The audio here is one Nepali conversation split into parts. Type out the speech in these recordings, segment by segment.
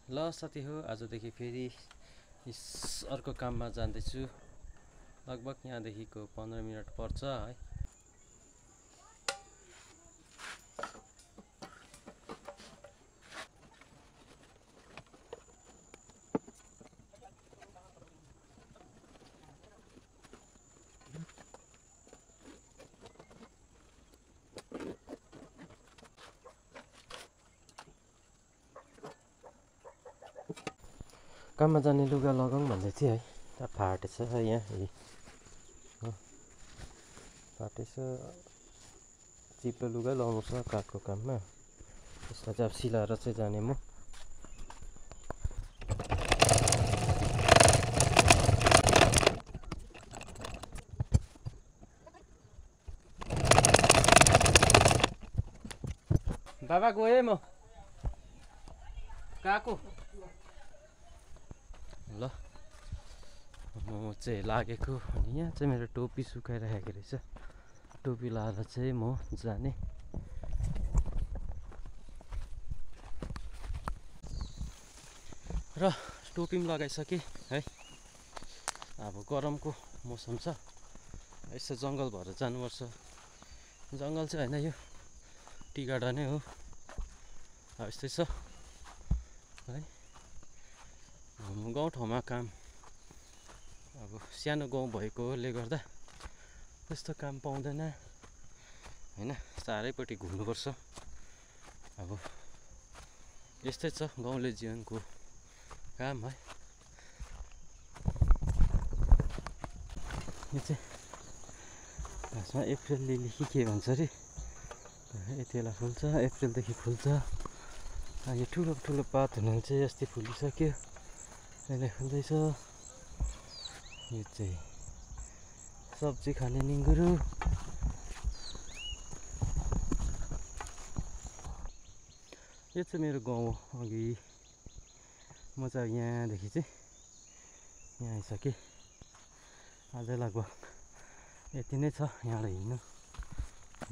ल साथी हो, आजदेखि फेरि अर्को काममा जाँदैछु। लगभग यहाँदेखिको 15 मिनट पर्छ है। काममा जाने लुगा लगाउँ भन्दै थिएँ है, फाटेछ यहाँ फाटेछ। चिप्लो लुगा लाउनु छ काठको काममा, यसलाई चाहिँ अब सिलाएर चाहिँ जाने म। बाबा गएँ म, गएको ल। म चाहिँ लागेको, अनि यहाँ चाहिँ मेरो टोपी सुकाइराखेको रहेछ। टोपी लाएर चाहिँ म जाने। र टोपी पनि लगाइसकेँ है। अब गरमको मौसम छ, यसो जङ्गल भएर जानुपर्छ। जङ्गल चाहिँ होइन, यो टी गार्डन नै हो। यस्तै छ है। गाउँठाउँमा काम, अब सानो गाउँ भएकोले गर्दा त्यस्तो काम पाउँदैन होइन, चारैपट्टि घुम्नुपर्छ। अब यस्तै छ गाउँले जीवनको काम है। यो चाहिँ खासमा अप्रिल लिली के भन्छ अरे, यति बेला फुल्छ, अप्रिलदेखि फुल्छ। यो ठुलो ठुलो पात हुनाले चाहिँ अस्ति फुलिसक्यो, अहिले फुल्दैछ। यो चाहिँ सब्जी खाने निङ्गुरो। यो चाहिँ मेरो गाउँ हो। अघि म चाहिँ यहाँदेखि चाहिँ यहाँ आइसकेँ। अझै लगभग यति नै छ यहाँबाट हिँड्नु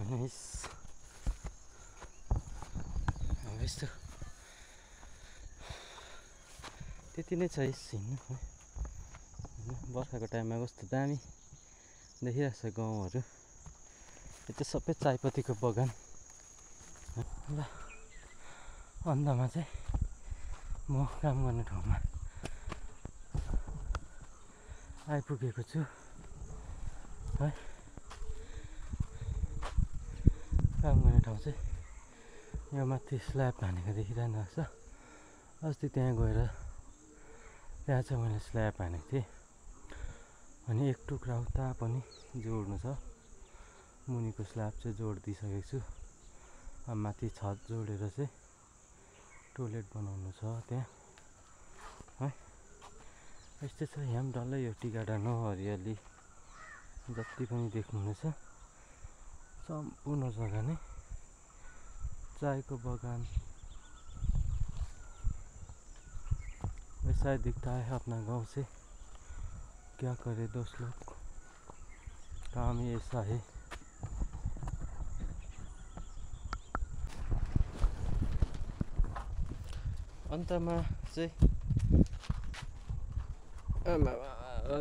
होइन। अब यस्तो त्यति नै छ हिँड्नु है। बर्खाको टाइममा कस्तो दामी देखिरहेको छ गाउँहरू। यो चाहिँ सबै चायपत्तीको बगान ल। अन्धमा चाहिँ म काम गर्ने ठाउँमा आइपुगेको छु है। काम गर्ने ठाउँ चाहिँ यो माथि स्ल्याब हानेको देखिरहनु भएको छ। अस्ति त्यहाँ गएर त्यहाँ चाहिँ मैले स्ल्याब हानेको थिएँ, अनि एक टुक्रा उता पनि जोड्नु छ। मुनिको स्ल्याब चाहिँ जोडिदिइसकेको छु। अब माथि छत जोडेर चाहिँ टोयलेट बनाउनु छ त्यहाँ है। यस्तै छ यहाँ पनि डल्लै यो टी गार्डन हो। हरियाली जति पनि देख्नुहुनेछ सम्पूर्ण जग्गा नै चायको बगान। वैसा दिखता है अपना गांव से, क्या करे दोस्त लोग, काम ही ऐसा है। अन्तमा चाहिँ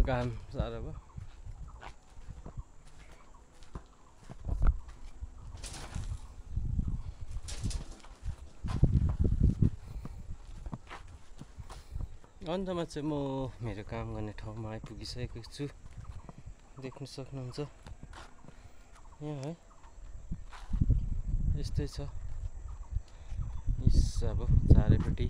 घाम साह्रो भयो। अन्तमा चाहिँ म मेरो काम गर्ने ठाउँमा आइपुगिसकेको छु। देख्न सक्नुहुन्छ यहाँ है, यस्तै छ। अब चारैपट्टि